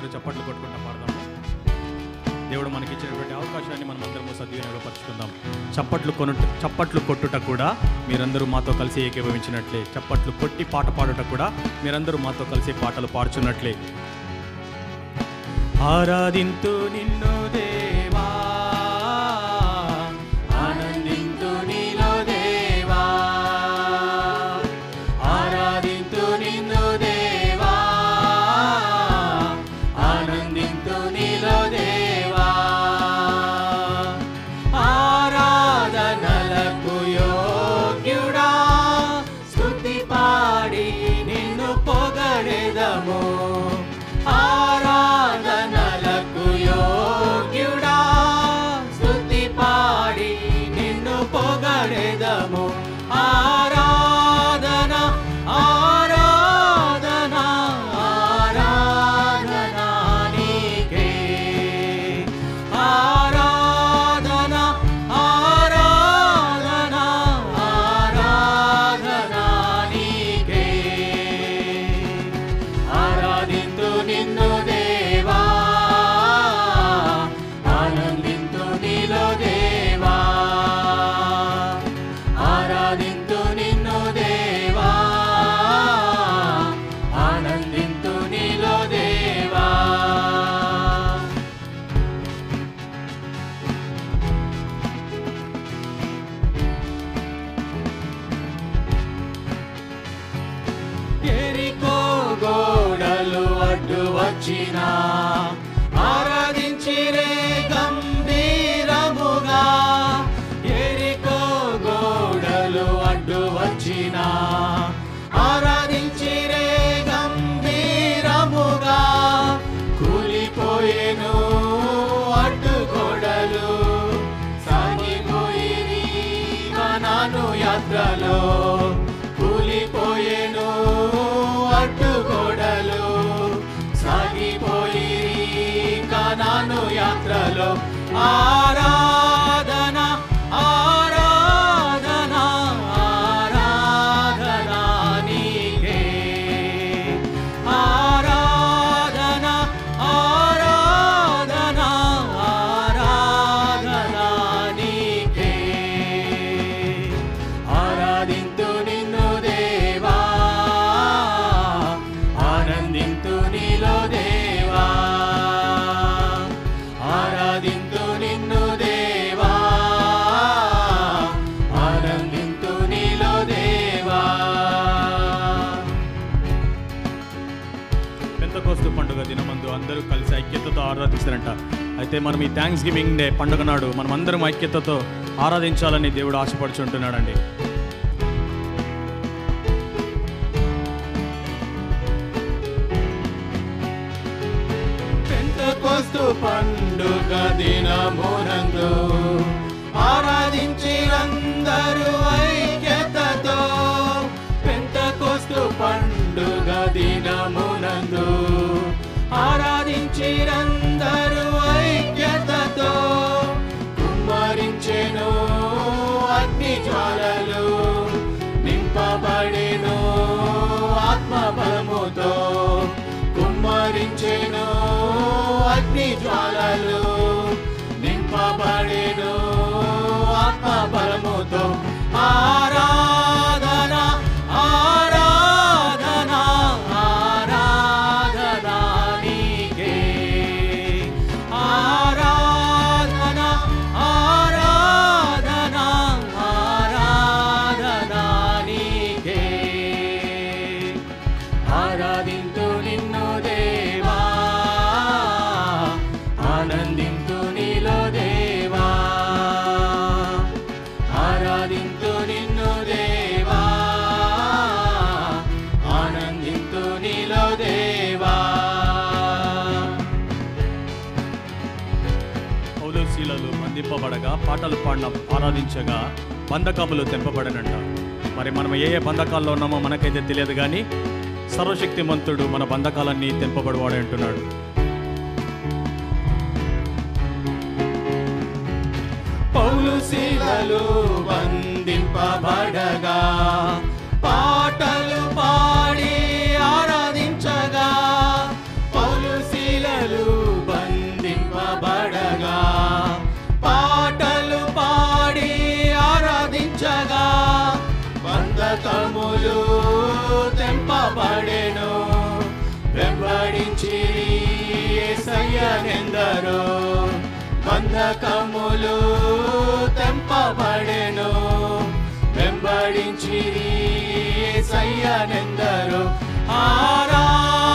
అందరూ చప్పట్లు కొట్టుకుంటా పాడదాము. దేవుడు మనకి ఇచ్చినటువంటి అవకాశాన్ని మనం అందరము సద్వినియోగపరుచుకుందాం. చప్పట్లు కొట్టుట కూడా మీరందరూ మాతో కలిసి ఏకీభవించినట్లే, చప్పట్లు కొట్టి పాట పాడుట కూడా మీరందరూ మాతో కలిసి పాటలు పాడుచున్నట్లే. ఆరాధింతు నిన్ను దేవా, ఆనందింతు నీలో దేవా, ఆరాధింతు నిన్ను దేవా, ఆనందింతు నీలో దేవా. ఆరాధనలకు యోగ్యుడా, స్తుతి పాడి నిన్ను పొగడెదము. ఆరాధనలకు యోగ్యుడా, స్తుతి పాడి నిన్ను పొగడెదము. ఆరాధన ఆరాధన ఆరాధన నీకే, ఆరాధన ఆరాధన ఆరాధన నీకే. ఆరాధింతు నిన్ను దేవా, ఆనందింతు నీలో దేవా, ఆరాధింతు నిన్ను దేవా, ఆనందింతు నీలో దేవా. ఎరికో గోడలు అడ్డు వచ్చినా, ఆరాధించిరే గంభీరముగా. ఎరికో గోడలు అడ్డు వచ్చినా, ఆరాధించిరే గంభీరముగా. కూలిపోయేను అడ్డు గోడలు, సాగిపోయిరి కనాను యాత్రలో. కూలిపోయేను అడ్డు గోడలు, సాగిపోయిరి కనాను యాత్రలో. ఆరాధన ఆరాధన ఆరాధన నీకే, ఆరాధన ఆరాధన ఆరాధన నీకే. ఆరాధింతు నిన్ను దేవా, ఆనందింతు నీలో దేవా, ఆరాధింతు నిన్ను దేవా, ఆనందింతు నీలో దేవా. పెంతెకోస్తు పండుగ దినమందు అందరూ కలిసి ఐక్యతతో ఆరాధిస్తారంట. అయితే మనం ఈ థ్యాంక్స్ గివింగ్ డే పండుగ నాడు మనం అందరం ఐక్యతతో ఆరాధించాలని దేవుడు ఆశపడుచుంటున్నాడండి. పెంతెకోస్తు పండుగ దినమునందు ఆరాధించిరందరూ ఐక్యతతో. పెంతెకోస్తు పండుగ దినమునందు ఆరాధించిరందరూ ఐక్యతతో. కుమ్మరించెను అగ్ని జ్వాలలు, నింపబడెను ఆత్మ బలముతో. కుమ్మరించెను అగ్ని జ్వాలలు, నింపబడెను ఆత్మ బలముతో. ఆరాధన ఆరాధన ఆరాధన నీకే, ఆరాధన ఆరాధన ఆరాధన నీకే. ఆరాధింతు నిన్ను దేవా, ఆనందింతు నీలో దేవా, ఆరాధింతు నిన్ను దేవా, ఆనందింతు నీలో దేవా. పౌలు శీలలు బంధింపబడగా, పాటలు పాడిన ఆరాధించగా బంధకములు తెంపబడనంట. మరి మనం ఏ ఏ బంధకాల్లో ఉన్నామో మనకైతే తెలియదు, కానీ సర్వశక్తిమంతుడు మన బంధకాలన్నీ తెంపబడవాడు అంటున్నాడు. పౌలు శీలలు బంధింపబడగా, పాటలు పాడి ఆరాధించగా. పౌలు శీలలు యేసయ్యనెందరో బంధకములు తెంపబడెను వెంబడించిరి యేసయ్యనెందరో ఆరాధించిరి